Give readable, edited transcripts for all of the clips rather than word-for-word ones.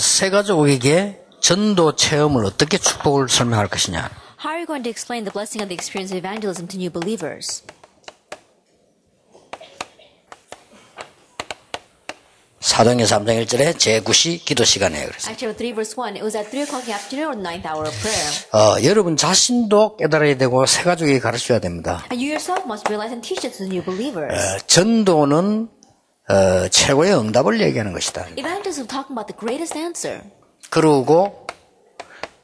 새 가족에게 전도 체험을 어떻게 축복을 설명할 것이냐. How are you going to explain the blessing of the experience of evangelism to new believers? 사도행전 3장 1절에 제9시 기도 시간이에요. 그래서. Acts 3 verse 1, it was at 3 o'clock in the afternoon or the 9th hour of prayer. 여러분 자신도 깨달아야 되고 새 가족에게 가르쳐야 됩니다. And you yourself must realize and teach it to the new believers. 전도는 최고의 응답을 얘기하는 것이다. Evangelism talking about the greatest answer. 그러고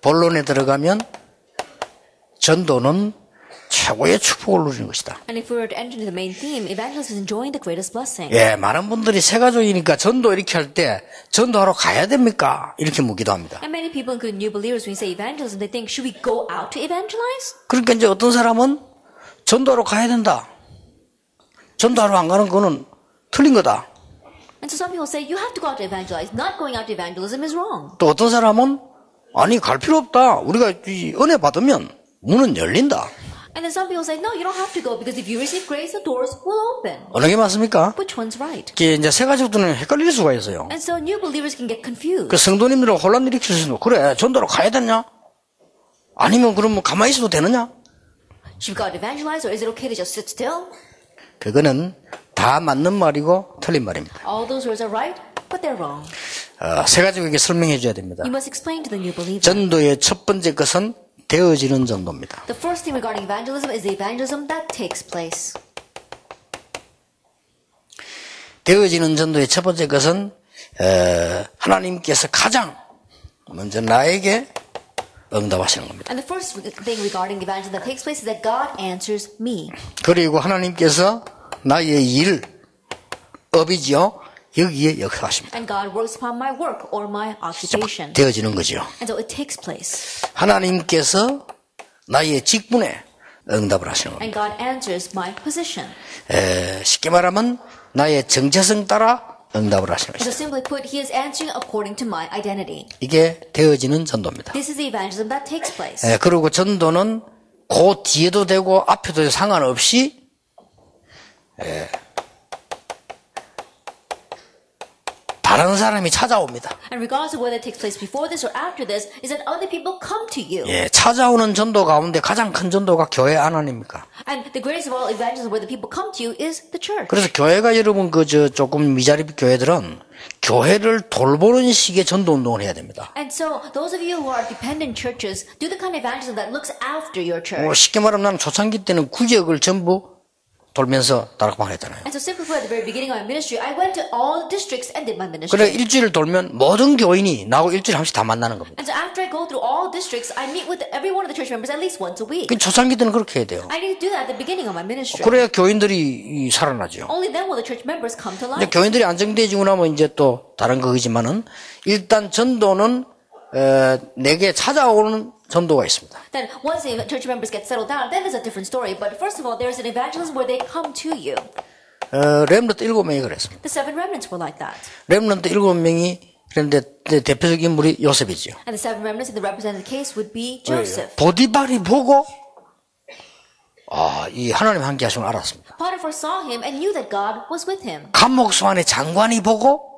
본론에 들어가면 전도는 최고의 축복을 누리는 것이다. And if we were to enter into the main theme, evangelism is enjoying the greatest blessing. 예, 많은 분들이 새 가족이니까 전도 이렇게 할 때 전도하러 가야 됩니까? 이렇게 묻기도 합니다. And many people, including new believers, when you say evangelism, they think, should we go out to evangelize? 그러니까 이제 어떤 사람은 전도하러 가야 된다. 전도하러 안 가는 거는 틀린 거다. And so some people say, you have to go out to evangelize. Not going out to evangelism is wrong. 또 어떤 사람은 아니 갈 필요 없다. 우리가 이 은혜 받으면 문은 열린다. And then some people say, no, you don't have to go because if you receive grace, the doors will open. 어느 게 맞습니까? Which one's right? 이게 이제 새 가족들은 헷갈릴 수가 있어요. And so new believers can get confused. 그 성도님들은 혼란 일으킬 수 있는 그래 전도로 가야 되냐? 아니면 그러면 가만히 있어도 되느냐? Should we go out to evangelize or is it okay to just sit still? 그거는 다 맞는 말이고 틀린 말입니다. All those words are right, but they're wrong. 새 가족에게 설명해 줘야 됩니다. You must explain to the new believer. 전도의 첫 번째 것은 되어지는 전도입니다. The first thing regarding evangelism is the evangelism that takes place. 되어지는 전도의 첫 번째 것은 하나님께서 가장 먼저 나에게 응답하시는 겁니다. And the first thing regarding evangelism that takes place is that God answers me. 그리고 하나님께서 나의 일, 업이지요. 여기에 역사하십니다. And God works upon my work or my occupation. 되어지는 거죠. And so it takes place. 하나님께서 나의 직분에 응답을 하시는 겁니다. And God answers my position. 쉽게 말하면 나의 정체성 따라 응답을 하시는 And so 것입니다. simply put, He is answering according to my identity. 이게 되어지는 전도입니다. This is the evangelism that takes place. 그리고 전도는 그 뒤에도 되고 앞에도 상관없이 다른 사람이 찾아옵니다. And regardless of whether it takes place before this or after this, is that other people come to you. 찾아오는 전도 가운데 가장 큰 전도가 교회 안 아닙니까? And the greatest of all evangelism where the people come to you is the church. 그래서 교회가 여러분 조금 미자립 교회들은 교회를 돌보는 식의 전도 운동을 해야 됩니다. And so those of you who are dependent churches do the kind of evangelism that looks after your church. 쉽게 말하면 나는 초창기 때는 구역을 전부 돌면서 다락방 했잖아요. And so simply put, at the very beginning of my ministry, I went to all the districts and did my ministry. 그래 일주일 돌면 모든 교인이 나하고 일주일에 한 번씩 다 만나는 겁니다. And so after I go through all districts, I meet with every one of the church members at least once a week. 초창기 때는 그렇게 해야 돼요. I need to do that at the beginning of my ministry. 그래야 교인들이 살아나죠. Only then will the church members come to 이제 life. 교인들이 안정되지고 나면 이제 또 다른 거지만은 일단 전도는 내게 찾아오는 전도가 있습니다. Then once the church members get settled down, then there's a different story. But first of all, there's an evangelism where they come to you. 렘넌트 7명이 그랬습니다. The 7 remnants were like that. 렘넌트 7명이 그런데 대표적인 인물이 요셉이죠. And the 7 remnants in the represented case would be Joseph. 보디발이 보고 이 하나님 함께 하시는 걸 알았습니다. Potiphar saw him and knew that God was with him. 감옥 소환의 장관이 보고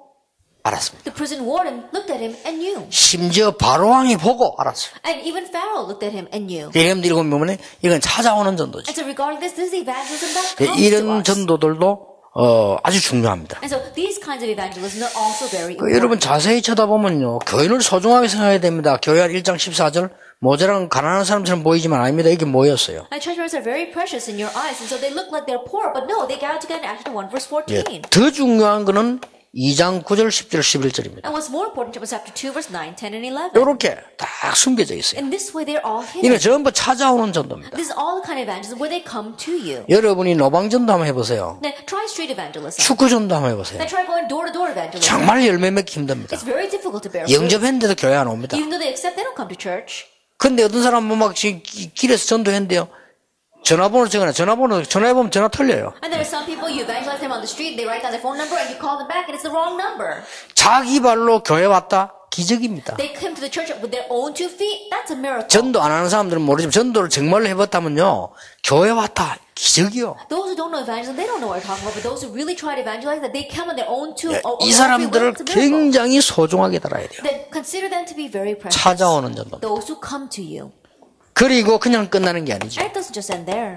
알았습니다. The prison warden looked at him and knew. 심지어 바로왕이 보고 알았어요. And even Pharaoh looked at him and knew. 렘넌트 7명은 이건 찾아오는 전도죠. And so regarding this is the evangelism that comes to 이런 us. 전도들도 아주 중요합니다. And so these kinds of evangelism are also very important. 여러분 자세히 쳐다보면요. 교인을 소중하게 생각해야 됩니다. 교회한 1장 14절 모자란 가난한 사람처럼 보이지만 아닙니다. 이게 뭐였어요? And church members are very precious in your eyes, and so they look like they're poor, but no, they gather together in Acts 1 verse 14. 더 중요한 거는 2장 9절, 10절, 11절입니다. And what's more important was chapter 2 verse 9, 10, and 11. 이렇게 딱 숨겨져 있어요. In this way, they're all hidden. 이거 전부 찾아오는 전도입니다. This is all the kind of evangelism where they come to you. 여러분이 노방전도 한번 해보세요. Now, try street evangelism. 축구전도 한번 해보세요. Now, try going door-to-door evangelism. 정말 열매 맺기 힘듭니다. It's very difficult to bear fruit. 영접했는데도 교회 안 옵니다. Even though they accept, they don't come to church. 근데 어떤 사람은 막 길에서 전도했는데요. 전화번호 적어놔. 전화해보면 전화 틀려요. And there are some people, you evangelize them on the street, they write down their phone number, and you call them back, and it's the wrong number. 자기 발로 교회 왔다. 기적입니다. They came to the church with their own 2 feet. That's a miracle. 전도 안 하는 사람들은 모르지만 전도를 정말로 해봤다면요. 교회 왔다. 기적이요. Those who don't know evangelism, they don't know what we're talking about. But those who really try to evangelize, that they come on their own 2 이 사람들을 굉장히 소중하게 달아야 돼요. Then consider them to be very precious. 찾아오는 전도. Those who come to you. 그리고 그냥 끝나는 게 아니죠. And it doesn't just end there.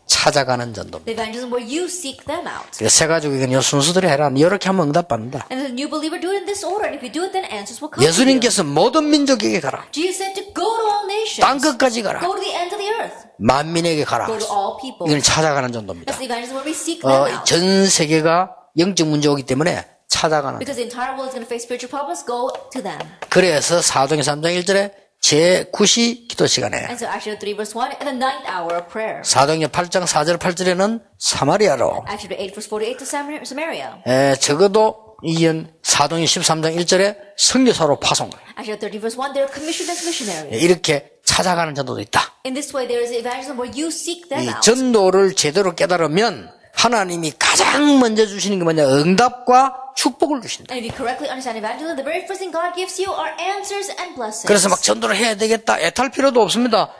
찾아가는 전도입니다. The evangelism where you seek them out. 새 가족에게는 순서대로 해라. 이렇게 하면 응답받는다. And the new believer do it in this order. And if you do it, then answers will come to you. 예수님께서 모든 민족에게 가라. Jesus said to go to all nations. 땅 끝까지 가라. Go to the end of the earth. 만민에게 가라. Go to all people. 이건 찾아가는 전도입니다. That's the evangelism where we seek them out. 전 세계가 영적 문제 오기 때문에 찾아가는. Because the entire world is going to face spiritual problems, go to them. 그래서 사도행 3장 1절에 제9시 기도 시간에 And so Acts 3 verse 1, in the 9th hour of prayer. 사도행전 8장 4절 8절에는 사마리아로 Acts 8 verse 48 to Samaria. 적어도 이전 사도행전 13장 1절에 선교사로 파송. Acts 30 verse 1, they're commissioned as missionaries. 이렇게 찾아가는 전도도 있다. In this way, there is evangelism where you seek them 이 out. 전도를 제대로 깨달으면 하나님이 가장 먼저 주시는 게 뭐냐? 응답과 축복을 주신다. And if you correctly understand evangelism, the very first thing God gives you are answers and blessings. 그래서 막 전도를 해야 되겠다. 애탈 필요도 없습니다.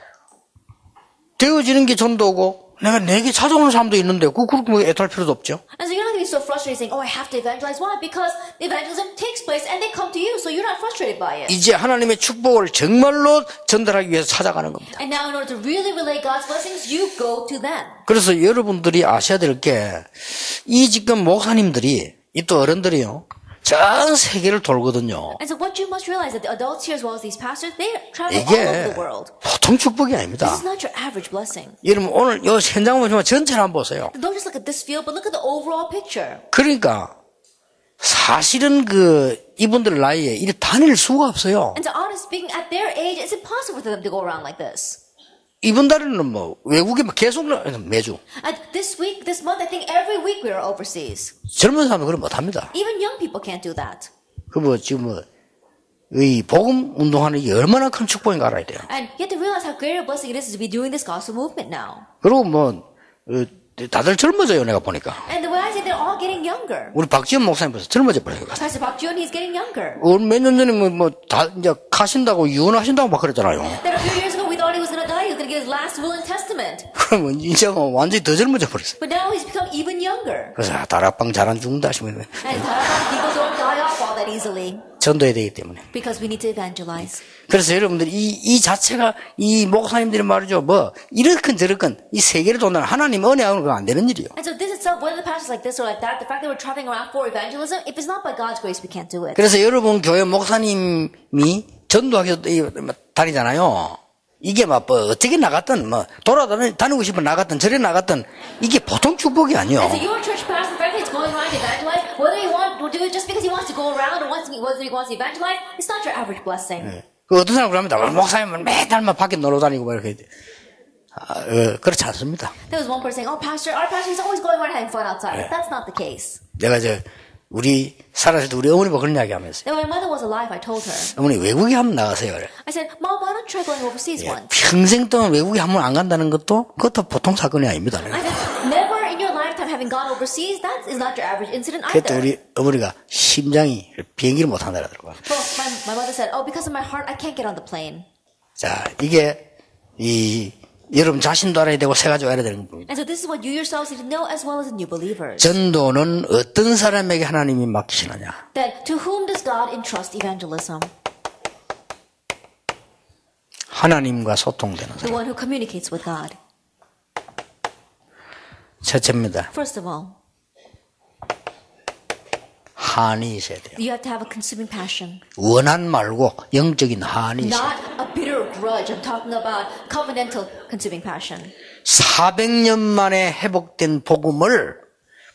되어지는 게 전도고 내게 찾아오는 사람도 있는데 그렇게 뭐 애탈 필요도 없죠. And so you're not going to be so frustrated saying, oh, I have to evangelize. Why? Because the evangelism takes place and they come to you, so you're not frustrated by it. 이제 하나님의 축복을 정말로 전달하기 위해서 찾아가는 겁니다. And now in order to really relay God's blessings, you go to them. 그래서 여러분들이 아셔야 될 게 이 지금 목사님들이 이 또 어른들이요. 전 세계를 돌거든요. And so what you must realize that the adults here as well as these pastors, they travel all over 이게 the world. 보통 축복이 아닙니다. This is not your average blessing. 여러분 오늘 이 현장 보시면 전체를 한번 보세요. Don't just look at this field, but look at the overall picture. 그러니까 사실은 이분들 나이에 이래 다닐 수가 없어요. And so honestly speaking, at their age, it's impossible for them to go around like this. 이분들은 뭐 외국에 계속 매주 And this week, this month, I think every week we are overseas. 젊은 사람은 그걸 못합니다. Even young people can't do that. 지금 이 복음 운동하는 게 얼마나 큰 축복인가 알아야 돼요. And you have to realize how great a blessing it is to be doing this gospel movement now. 그리고 다들 젊어져요, 내가 보니까. And the way I see it, they're all getting younger. 우리 박지원 목사님 벌써 젊어져 버려요. Pastor Park Jion, he's getting younger. 몇 년 전에 다 이제 가신다고 이혼하신다고 막 그랬잖아요. Then a few years ago, we thought he was going to die. He was going to give his last will and testament. 그러면 이제 완전히 더 젊어져 버렸어요. But now he's become even younger. 그래서 다락방 잘 안 죽는다 하시면 And people don't die off all that easily. 전도해야 되기 때문에. Because we need to evangelize. 그래서 여러분들이 이 자체가 이 목사님들이 말이죠. 이렇건 저렇건 이 세계를 돈다는 하나님 은혜하고는 그거 안 되는 일이요. And so this itself, whether the pastor's like this or like that, the fact that we're traveling around for evangelism, if it's not by God's grace, we can't do it. 그래서 여러분 교회 목사님이 전도하기 다니잖아요. 이게 어떻게 나갔든 돌아다니고 싶으면 나갔든 저래 나갔든 이게 보통 축복이 아니요. And so your church pastor, frankly, is going around to evangelize, whether you want to do it just because he wants to go around or whether he wants to evangelize, it's not your average blessing. 어떤 사람은 그럽니다. 목사님은 매달 밖에 놀러 다니고 이렇게. 그렇지 않습니다. There was one person saying, oh, our pastor is always going around having fun outside. That's not the case. 내가 우리 살았을 때 우리 어머니가 그런 이야기 하면서 Then when my mother was alive, I told her. 어머니 외국에 한번 나가세요. 그래. I said, Mom, why don't you try going overseas once? 평생 동안 외국에 한번 안 간다는 그것도 보통 사건이 아닙니다. I said, never in your lifetime having gone overseas, that is not your average incident 그때 either. 우리 어머니가 심장이 비행기를 못 한다 그러더라고요. Well, my mother said, oh, because of my heart, I can't get on the plane. 자, 이게 여러분 자신도 알아야 되고 새 가지고 알아야 되는 겁니다. And so this is what you yourselves need to know as well as the new believers. 전도는 어떤 사람에게 하나님이 맡기시느냐? That to whom does God entrust evangelism? 하나님과 소통되는 The 사람. one who communicates with God. 첫째입니다. First of all, 한이 있어야 돼요. you have to have a consuming passion. 원한 말고 영적인 한이 있어요. Not a bitter grudge. I'm talking about covenantal consuming passion. 400년 만에 회복된 복음을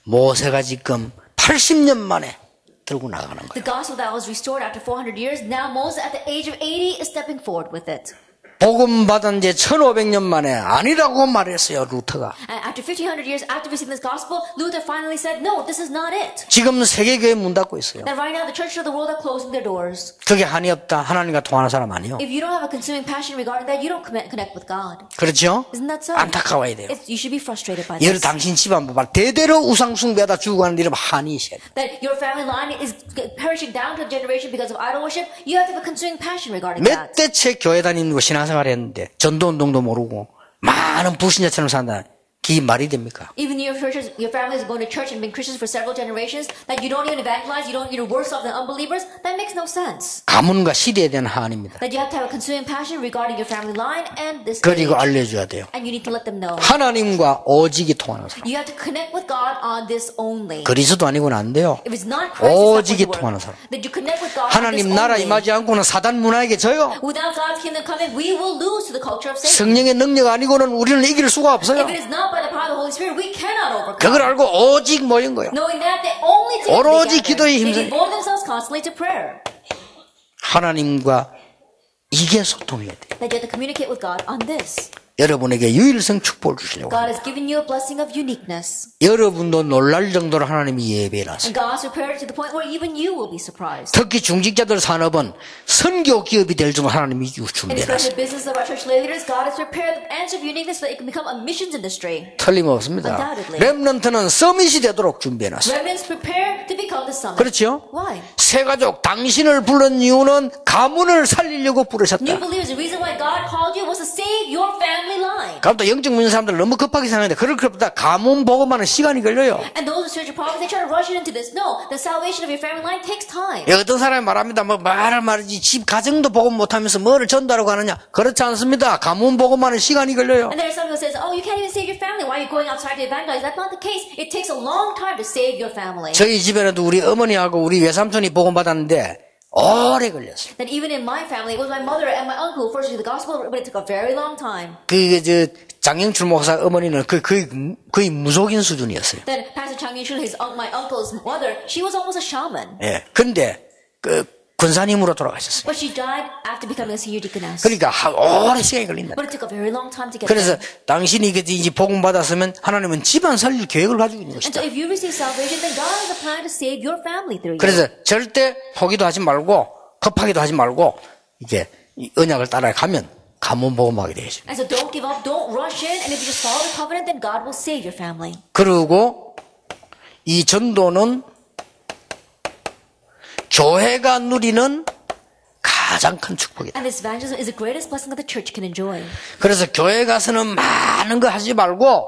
모세가 지금 80년 만에 들고 나가는 거예요. The gospel that was restored after 400 years, now Moses at the age of 80 is stepping forward with it. 복음 받은 지 1500년 만에 아니라고 말했어요, 루터가. And after 1500 years after receiving this gospel, Luther finally said, no, this is not it. 지금 세계교회 문 닫고 있어요. That right now the churches of the world are closing their doors. 그게 한이 없다. 하나님과 통하는 사람 아니요. If you don't have a consuming passion regarding that, you don't connect with God. 그렇죠? Isn't that so? 안타까워야 돼요. You should be frustrated by 예를 this. 당신 집안 봐. 대대로 우상숭배하다 죽어가는 이름 한이 있어야 돼. That your family line is perishing down to the generation because of idol worship. You have to have a consuming passion regarding that. 몇 대째 교회 다니고 신앙생활 했는데 전도운동도 모르고 많은 불신자처럼 산다. 그게 말이 됩니까? Even your churches, your families going to church and been Christians for several generations, that you don't even evangelize, you're worse off than unbelievers, that makes no sense. 가문과 시대에 대한 한입니다. That you have to have a consuming passion regarding your family line and this 그리고 age. 알려줘야 돼요. And you need to let them know. 하나님과 오직이 통하는 사람. You have to connect with God on this only. 그리스도 아니고는 안 돼요. If it's not Christ, 오직이 it's not 통하는 going to 사람. work. That you connect with God on this 하나님 나라 only. 임하지 않고는 사단 문화에게 져요. Without God's kingdom coming, we will lose to the culture of Satan. 성령의 능력 아니고는 우리는 이길 수가 없어요. If it is not by the power of the Holy Spirit, we cannot overcome. 그걸 알고 오직 모인 거예요. Knowing that they only 오로지 together, 기도에 they 힘써. devote themselves constantly to prayer. 하나님과 이게 소통해야 돼요. That you have to communicate with God on this. 여러분에게 유일성 축복을 주시려고. God has given you a blessing of uniqueness. 여러분도 놀랄 정도로 하나님이 예배해놨어요. And God's prepared to the point where even you will be surprised. 특히 중직자들 산업은 선교 기업이 될 줄 하나님이 And especially 준비해놨어요. the business of our church leaders, God has prepared the answer of uniqueness so that it can become a missions industry. 틀림없습니다. Undoubtedly. 렘넌트는 서밋이 되도록 준비해놨어요. Remnants prepare to become the summit. 그렇죠? Why? 새가족 당신을 부른 이유는 가문을 살리려고 부르셨다. New believers, the reason why God called you was to save your family line. 그럼 또 영적 문제 사람들 너무 급하게 생각하는데 그럴 것보다 가문 복음하는 시간이 걸려요. And those who search for prophets, they try to rush it into this. No, the salvation of your family line takes time. 예, 어떤 사람이 말합니다. 뭐 말을 말이지 집 가정도 복음 못하면서 뭐를 전도하라고 하느냐. 그렇지 않습니다. 가문 복음하는 시간이 걸려요. And there's someone who says, oh, you can't even save your family. Why are you going outside to evangelize? That's not the case. It takes a long time to save your family. 저희 집에도 우리 어머니하고 우리 외삼촌이 복음 받았는데 오래 걸렸어요. That even in my family, it was my mother and my uncle who first received the gospel, but it took a very long time. 장영출 목사 어머니는 거의 무속인 수준이었어요. Then Pastor Chang Yun-shul, my uncle's mother, she was almost a shaman. 예. 근데 군사님으로 돌아가셨어요. But she died after becoming a senior deaconess. 그러니까 오래 시간이 걸린다. But it took a very long time to get 그래서 there. 당신이 이제 복음 받았으면 하나님은 집안 살릴 계획을 가지고 있는 And 것이다. so if you receive salvation, then God has a plan to save your family through you. 그래서 절대 포기도 하지 말고 급하기도 하지 말고 이게 이 언약을 따라가면 가문 복음하게 되죠. And so don't give up, don't rush in, and if you just follow the covenant, then God will save your family. 그리고 이 전도는 교회가 누리는 가장 큰 축복이다. And this evangelism is the greatest blessing that the church can enjoy. 그래서 교회 가서는 많은 거 하지 말고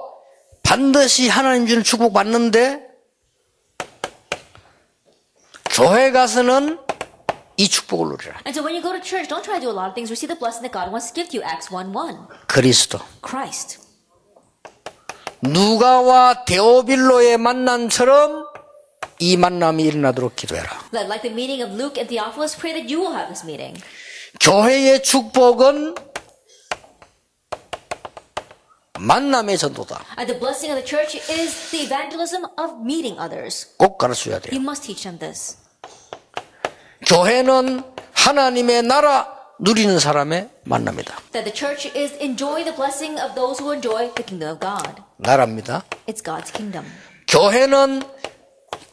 반드시 하나님 주는 축복 받는데 교회 가서는 이 축복을 누리라. And so when you go to church, don't try to do a lot of things. Receive the blessing that God wants to give to you. Acts 1:1. 그리스도. Christ. 누가와 데오빌로의 만남처럼 이 만남이 일어나도록 기도해라. Like the meeting of Luke and Theophilus, pray that you will have this meeting. 교회의 축복은 만남의 전도다. And the blessing of the church is the evangelism of meeting others. 꼭 가르쳐야 돼요. You must teach them this. 교회는 하나님의 나라 누리는 사람의 만남이다. That the church is enjoying the blessing of those who enjoy the kingdom of God. 나라입니다. It's God's kingdom. 교회는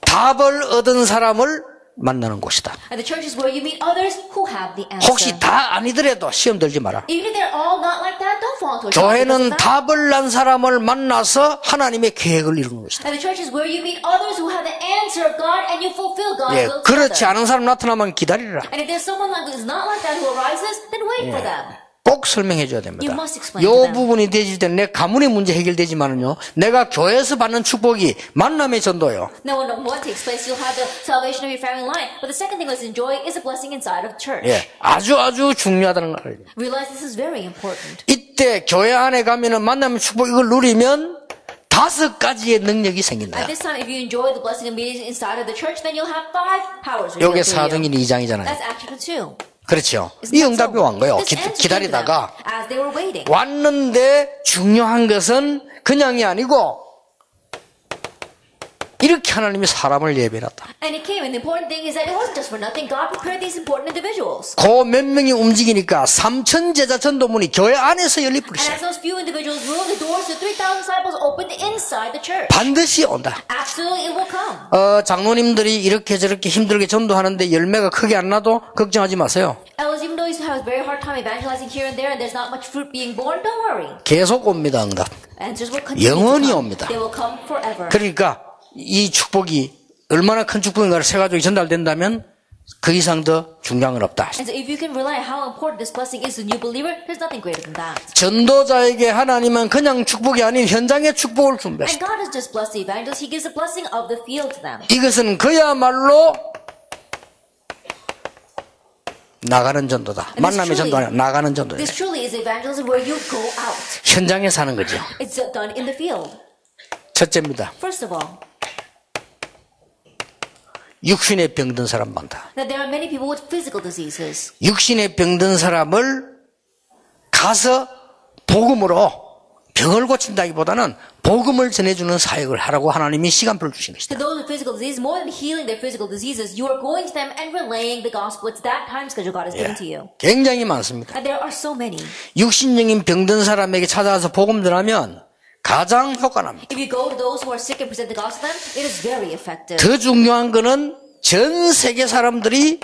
답을 얻은 사람을 만나는 곳이다. And the church is where you meet others who have the answer. 혹시 다 아니더라도 시험 들지 마라. Even if they're all not like that, don't fall into a trap because 교회는 of that. 답을 난 사람을 만나서 하나님의 계획을 이루는 것이다. And the church is where you meet others who have the answer of God and you fulfill God's 예, will 그렇지 together. 않은 사람 나타나면 기다리라. And if there's someone who is not like that who arises, then wait for them. 꼭 설명해 줘야 됩니다. You must explain 이 to them. 부분이 되질 때 내 가문의 문제 해결되지만은요. 내가 교회에서 받는 축복이 만남의 전도요. Now, when one takes place, you'll have the salvation of your family line. But the second thing let's enjoy is a blessing inside of church. 예, 아주 중요하다는 걸 알죠. Realize this is very important. 이때 교회 안에 가면은 만남의 축복 이걸 누리면 5가지의 능력이 생긴다. At this time, if you enjoy the blessing of meeting inside of the church, then you'll have 5 powers. 요게 revealed to you. 사도행전 2장이잖아요. That's Acts 2. 그렇죠. Isn't 이 that 응답이 so? 온 거예요. This answer came to 기다리다가 them as they were waiting. 왔는데 중요한 것은 그냥이 아니고 이렇게 하나님이 사람을 예배해놨다. And it came, and the important thing is that it wasn't just for nothing. God prepared these important individuals. 그 몇 명이 움직이니까 3,000 제자 전도문이 교회 안에서 열릴 And 것이다. as those few individuals ruled, the doors to 3,000 disciples opened inside the church. 반드시 온다. Absolutely, it will come. 장로님들이 이렇게 저렇게 힘들게 전도하는데 열매가 크게 안 나도 걱정하지 마세요. Elders, even though you have a very hard time evangelizing here and there, and there's not much fruit being born, don't worry. 계속 옵니다, 응답. Answers will continue 영원히 to come. 옵니다. They will come forever. 그러니까 이 축복이 얼마나 큰 축복인가를 세 가족이 전달된다면 그 이상 더 중요한 건 없다. And so if you can rely on how important this blessing is to the new believer, there's nothing greater than that. 전도자에게 하나님은 그냥 축복이 아닌 현장의 축복을 And 준비했습니다. God has just blessed the evangelist. He gives the blessing of the field to them. 이것은 그야말로 나가는 전도다. 만남의 전도 아니라 나가는 전도다. This truly is evangelism where you go out. 현장에 사는 거죠. It's done in the field. 첫째입니다. First of all, 육신에 병든 사람 많다. that there are many people with physical diseases. 육신에 병든 사람을 가서 복음으로 병을 고친다기보다는 복음을 전해주는 사역을 하라고 하나님이 시간표를 주신 To 것이다. those with physical disease, more than healing their physical diseases, you are going to them and relaying the gospel. It's that time schedule God has given to you. 굉장히 많습니다. And there are so many. 육신적인 병든 사람에게 찾아가서 복음 전하면 가장 효과납니다. If you go to those who are sick and present the gospel to them, it is very effective. 더 중요한 거는 전 세계 사람들이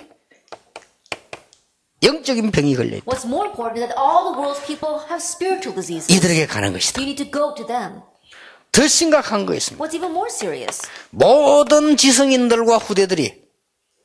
영적인 병이 걸려있다. What's more important is that all the world's people have spiritual diseases. 이들에게 가는 것이다. You need to go to them. 더 심각한 거 있습니다. What's even more serious? 모든 지성인들과 후대들이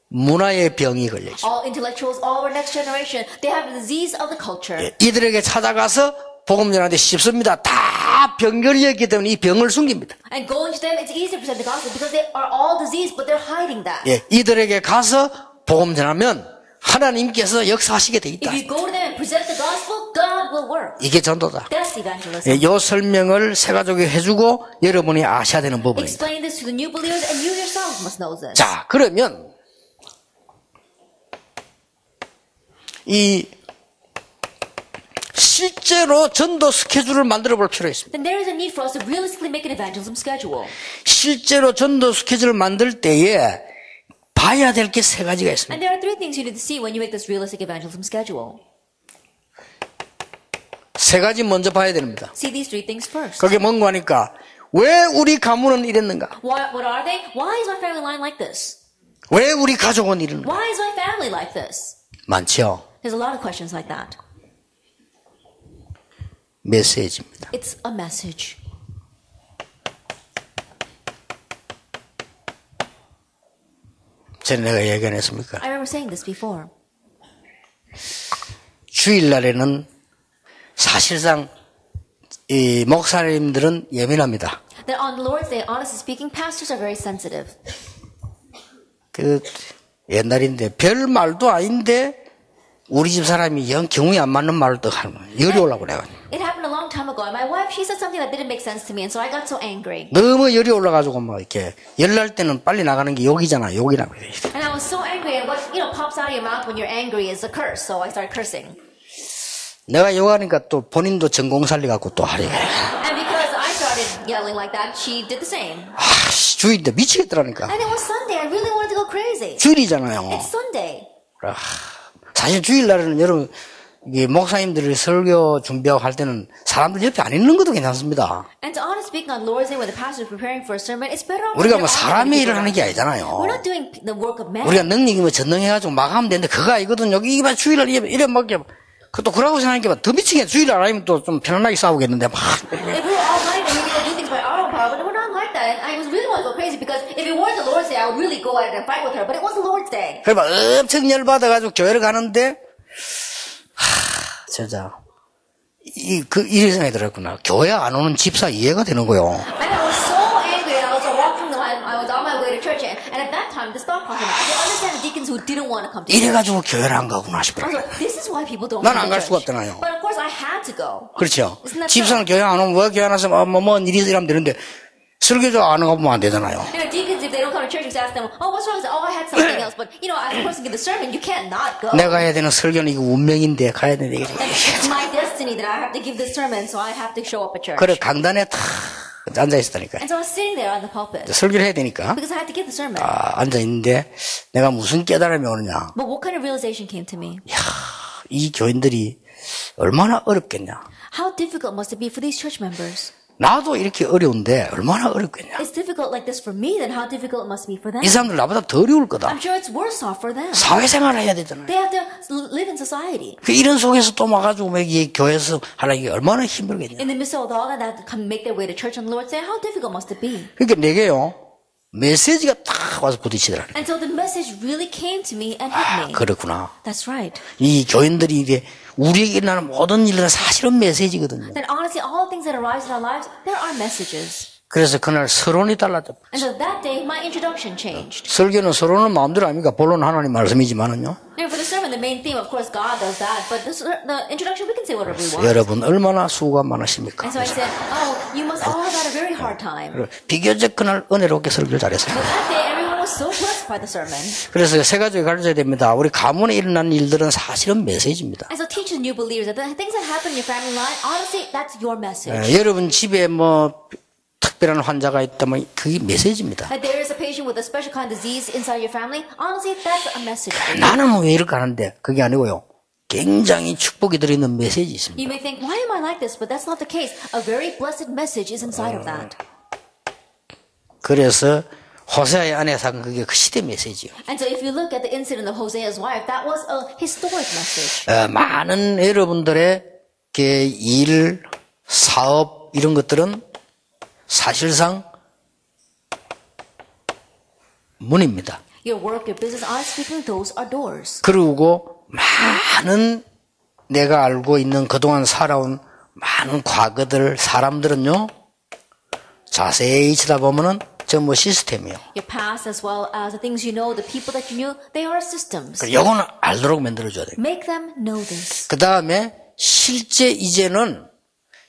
문화의 병이 걸려 있습니다. All intellectuals, all our next generation, they have the disease of the culture. 이들에게 찾아가서 복음 전하는데 쉽습니다. 다 병결이었기 때문에 이 병을 숨깁니다. And going to them, it's easy to present the gospel because they are all diseased, but they're hiding that. 이들에게 가서 복음 전하면 하나님께서 역사하시게 돼 있다. If you go to them and present the gospel, God will work. 이게 전도다. That's evangelism. 이 설명을 새 가족이 해주고 여러분이 아셔야 되는 부분입니다. Explain this to the new believers, and you yourselves must know this. 자, 그러면 이 실제로 전도 스케줄을 만들어 볼 필요가 있습니다. Then there is a need for us to realistically make an evangelism schedule. 실제로 전도 스케줄을 만들 때에 봐야 될 게 세 가지가 있습니다. And there are three things you need to see when you make this realistic evangelism schedule. 세 가지 먼저 봐야 됩니다. See these three things first. 그게 뭔가 하니까 왜 우리 가문은 이랬는가? What are they? Why is my family line like this? 왜 우리 가족은 이랬는가? Why is my family like this? 많죠. There's a lot of questions like that. 메시지입니다. It's a message. 전에 내가 얘기 안 했습니까? I remember saying this before. 주일날에는 사실상 이 목사님들은 예민합니다. That on Lord's Day, honestly speaking, pastors are very sensitive. 그 옛날인데 별 말도 아닌데 우리 집 사람이 영 경우에 안 맞는 말을 또 하는 거예요. 열이 올라고 그래요. It happened a long time ago, and my wife, she said something that didn't make sense to me, and so I got so angry. 너무 열이 올라가지고 막 이렇게 열날 때는 빨리 나가는 게 욕이잖아. 욕이라고 해요. And I was so angry, and what pops out of your mouth when you're angry is a curse. So I started cursing. 내가 욕하니까 또 본인도 전공 살려갖고 또 하래. And because I started yelling like that, she did the same. 주일인데 미치겠더라니까. And it was Sunday. I really wanted to go crazy. 주일이잖아요. It's Sunday. 사실 주일날에는 여러분 이게 목사님들이 설교 준비하고 할 때는 사람들 옆에 안 있는 것도 괜찮습니다. And to honestly speak, on Lord's Day when the pastor is preparing for a sermon, it's better off. 우리가 뭐 사람의 일을 하는 게 아니잖아요. We're not doing the work of man. 우리가 능력이 뭐 전능해가지고 막 하면 되는데 그거 아니거든. 여기 이봐 주일날 이래 막 그것도 그러고 생각하니까 더 미치게 주일날 아니면 또 좀 편안하게 싸우겠는데 막. If we were all right and we could do things by our own power, but we're not like that. And I was really want to go crazy because if it weren't the Lord's Day, I would really go at it and fight with her. But it was the Lord's Day. 그래 막 엄청 열받아가지고 교회를 가는데 진짜 이 생각이 들었구나. 교회 안 오는 집사 이해가 되는 거요. And I was so angry, and I was walking. I was on my way to church, and at that time, this thought crossed my mind. I could understand the deacons who didn't want to come to church. 이래가지고 교회를 안 가구나 I 싶더라고요. was like, this is why people don't 난 come 안 to 갈 수가 church. 없잖아요. But of course, I had to go. 그렇죠. Isn't that 집사는 교회 안 오면 왜 교회 안 와서 뭔 일이 있으면 되는데 설교자 안 가보면 안 되잖아요. Deacons, if they don't come to church, you ask them, oh, what's wrong? Oh, I had something else. But, as a person give the sermon, you can't not go. 내가 해야 되는 설교는 이거 운명인데 가야 되는데. It's my destiny that I have to give this sermon, so I have to show up at church. 그래 강단에 탁 앉아 있었다니까요. And so I was sitting there on the pulpit 설교를 해야 되니까. because I had to give the sermon. 앉아 있는데 내가 무슨 깨달음이 오느냐. But what kind of realization came to me? 이 교인들이 얼마나 어렵겠냐. How difficult must it be for these church members? 나도 이렇게 어려운데 얼마나 어렵겠냐. It's difficult like this for me, then how difficult it must be for them? 이 사람들 나보다 더 어려울 거다. I'm sure it's worse off for them. 사회생활을 해야 되잖아요. They have to live in society. 이런 속에서 또 와가지고 이 교회에서 하려기 얼마나 힘들겠냐. In the midst of all that, they have to come make their way to church, and the Lord said, how difficult must it be? 그러니까 내게요 메시지가 딱 와서 부딪히더라고요. And so the message really came to me and hit me. 그렇구나. That's right. 이 교인들이 이게 우리에게 일어나는 모든 일들은 사실은 메시지거든요. That honestly, all the things that arise in our lives, there are messages. 그래서 그날 서론이 달라져. And so that day, my introduction changed. 설교는 서론은 마음대로 아닙니까? 본론은 하나님 말씀이지만은요. And for the sermon, the main theme, of course, God does that. But the introduction, we can say whatever we want. 여러분 얼마나 수고가 많으십니까? And so I said, oh, you must all have had a very hard time. 비교적 그날 은혜롭게 설교를 잘했어요. But that day, everyone was so blessed by the sermon. 그래서 세 가지를 가르쳐야 됩니다. 우리 가문에 일어나는 일들은 사실은 메시지입니다. And so teach the new believers that the things that happen in your family life, honestly, that's your message. 여러분 집에 특별한 환자가 있다면 그게 메시지입니다. That there is a patient with a special kind of disease inside your family, honestly, that's a message for you. 나는 왜 이럴까 하는데 그게 아니고요. 굉장히 축복이 들어있는 메시지 있습니다. You may think, why am I like this? But that's not the case. A very blessed message is inside of that. 그래서 호세아의 아내 사건 그게 그 시대 메시지요. And so if you look at the incident of Hosea's wife, that was a historic message. 많은 여러분들의 일, 사업 이런 것들은 사실상 문입니다. Your work, your business, honestly speaking, those are doors. 그리고 많은 내가 알고 있는 그동안 살아온 많은 과거들, 사람들은요, 자세히 쳐다보면은 전부 시스템이요. Your past as well as the things you know, the people that you knew, they are systems. 요거는 알도록 만들어줘야 돼요. Make them know this. 그 다음에 실제 이제는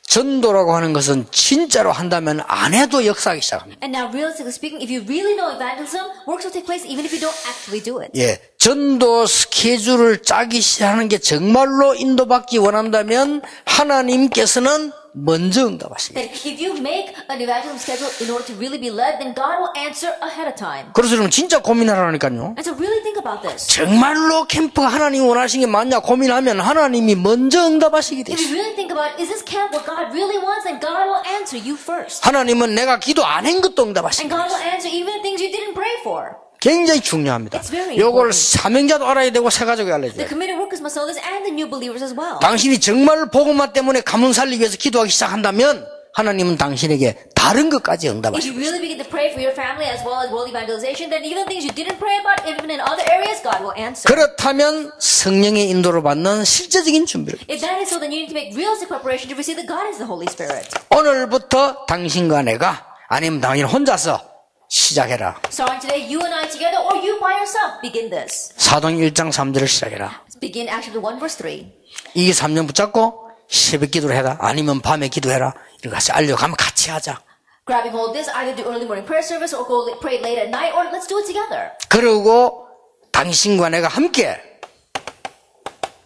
전도라고 하는 것은 진짜로 한다면 안 해도 역사하기 시작합니다. And now, realistically speaking, if you really know evangelism, works will take place even if you don't actually do it. 예, 전도 스케줄을 짜기 시작하는 게 정말로 인도받기 원한다면 하나님께서는 먼저 응답하십니다. That if you make an evangelism schedule in order to really be led, then God will answer ahead of time. 그래서 여러분 진짜 고민하라니까요. And so really think about this. 정말로 캠프가 하나님이 원하시는 게 맞냐 고민하면 하나님이 먼저 응답하시게 돼 If you 있어요. really think about, is this camp what God really wants, then God will answer you first. 하나님은 내가 기도 안 한 것도 And 응답하십니다. God will answer even the things you didn't pray for. 굉장히 중요합니다. It's very 이걸 important. 사명자도 알아야 되고 세가족이 알아야 The 돼요. committed workers must know this and the new believers as well. 당신이 정말 복음화 때문에 가문 살리기 위해서 기도하기 시작한다면 하나님은 당신에게 다른 것까지 If you 응답하십니다. really begin to pray for your family as well as world evangelization, then even things you didn't pray about, even in other areas, God will answer. 그렇다면 성령의 인도를 받는 실제적인 준비를. If that is so, then you need to make realistic preparation to receive the God is the Holy Spirit. 오늘부터 당신과 내가 아니면 당신 혼자서 시작해라. Starting today, you and I together, or you by yourself, begin this. 사도행 1장 3절을 시작해라. Begin Acts 1 verse 3. 이게 3년 붙잡고 새벽 기도를 해라. 아니면 밤에 기도해라. 이렇게 같이 알려가면 같이 하자. Grabbing hold of this, either do early morning prayer service or go pray late at night, or let's do it together. 그리고 당신과 내가 함께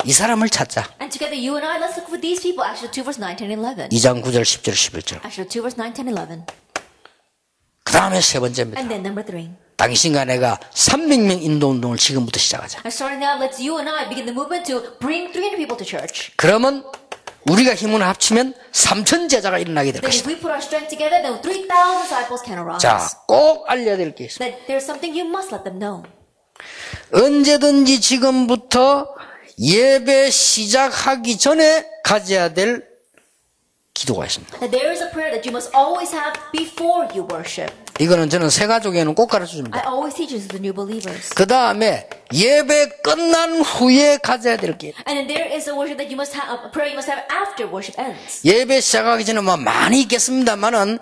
이 사람을 찾자. And together, you and I, let's look for these people. Acts 2 verse 9, 10, 11. 2장 9절 10절 11절. Acts 2 verse 9, 10, 11. 그 다음에 세 번째입니다. And then number 3. 당신과 내가 300명 인도운동을 지금부터 시작하자. And starting now, let's you and I begin the movement to bring 300 people to church. 그러면 우리가 힘을 합치면 3,000 제자가 일어나게 될 Then if 것이다. we put our strength together, then 3,000 disciples can arise. 자, 꼭 알려야 될 게 있습니다. That there's something you must let them know. 언제든지 지금부터 예배 시작하기 전에 가져야 될 기도가 있습니다. That there is a prayer that you must always have before you worship. 이거는 저는 세 가족에는 꼭 가르쳐 I 줍니다. always teach this to the new believers. 그 다음에 예배 끝난 후에 가져야 될 게. And then there is a worship that you must have, a prayer you must have after worship ends. 예배 시작하기 전에 많이 있겠습니다만은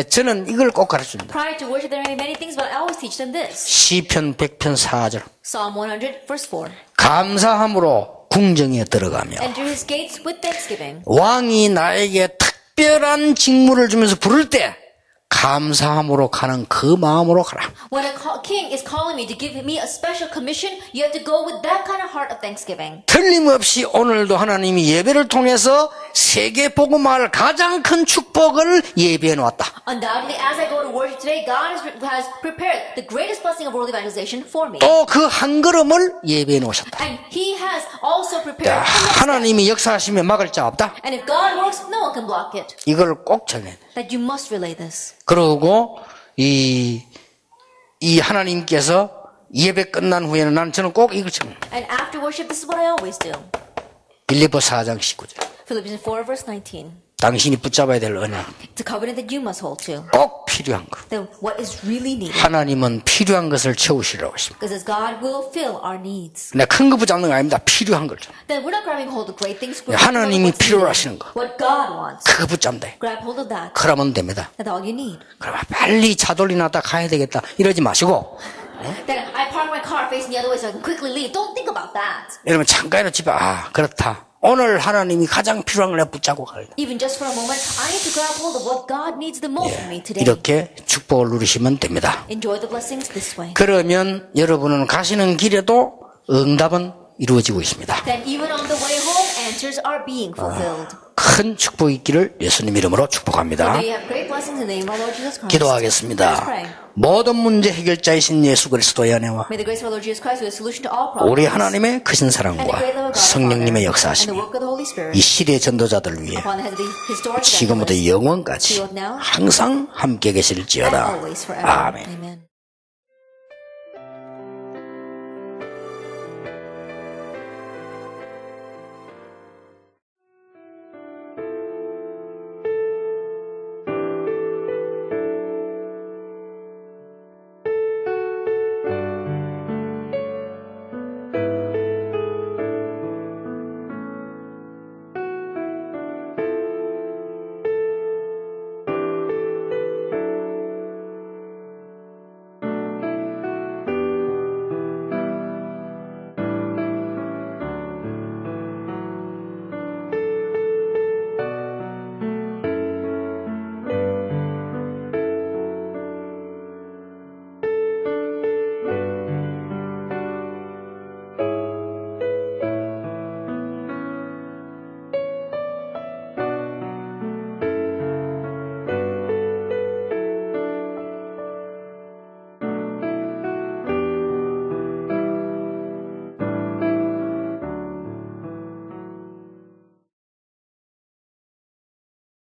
저는 이걸 꼭 가르쳐 줍니다. Prior to worship, there are many things, but I always teach them this. 시편 100편 4절. Psalm 100, verse 4. 감사함으로 궁정에 들어가며 Enter his gates with thanksgiving. 왕이 나에게 특별한 직무를 주면서 부를 때 감사함으로 가는 그 마음으로 가라. When a king is calling me to give me a special commission, you have to go with that kind of heart of thanksgiving. 틀림없이 오늘도 하나님이 예배를 통해서 세계 복음화할 가장 큰 축복을 예비해 놓았다. Undoubtedly, as I go to worship today, God has prepared the greatest blessing of world evangelization for me. 또 그 한 걸음을 예비해 놓으셨다. And He has also prepared 자, the next step. 하나님이 역사하시면 막을 자 없다. And if God works, no one can block it. 이걸 꼭 전해. That you must relay this. 그러고 이 하나님께서 예배 끝난 후에는 저는 꼭 이걸 전해. And after worship, this is what I always do. 빌립보 4장 19절. Philippians 4 verse 19. 당신이 붙잡아야 될 언약. It's a covenant that you must hold to. 꼭 필요한 것. Then what is really needed? 하나님은 필요한 것을 채우시라고 하십니다. Because God will fill our needs. 내가 큰 거 붙잡는 거 아닙니다. 필요한 걸. Then we're not grabbing hold of great things. 하나님이 필요로 하시는 거. What God wants. 그거 붙잡는다. Grab hold of that. 그러면 됩니다. That's all you need. 그러면 빨리 차돌리 나다 가야 되겠다. 이러지 마시고. Then I park my car facing the other way so I can quickly leave. Don't think about that. 여러분 잠깐 집에 그렇다. 오늘 하나님이 가장 필요한 걸 내가 붙잡고 가야 돼. Even just for a moment, I need to grab hold of what God needs the most from me today. 이렇게 축복을 누리시면 됩니다. Enjoy the blessings this way. 그러면 여러분은 가시는 길에도 응답은 이루어지고 있습니다. Then even on the way home, answers are being fulfilled. 큰 축복이 있기를 예수님 이름으로 축복합니다. May you have great blessings in the name of our Lord Jesus Christ. Let us 기도하겠습니다. pray. 모든 문제 해결자이신 예수 그리스도의 은혜와 May the grace of our Lord Jesus Christ be the solution to all problems. 우리 하나님의 크신 And the great love 사랑과 of God the 성령님의 Father, and the 역사하심이 work of the Holy Spirit 이 시대 전도자들 위해 upon the heads of the historic 지금부터 evangelists, 영원까지 now 항상 함께 and 계실지어다. always forever. 아멘. Amen.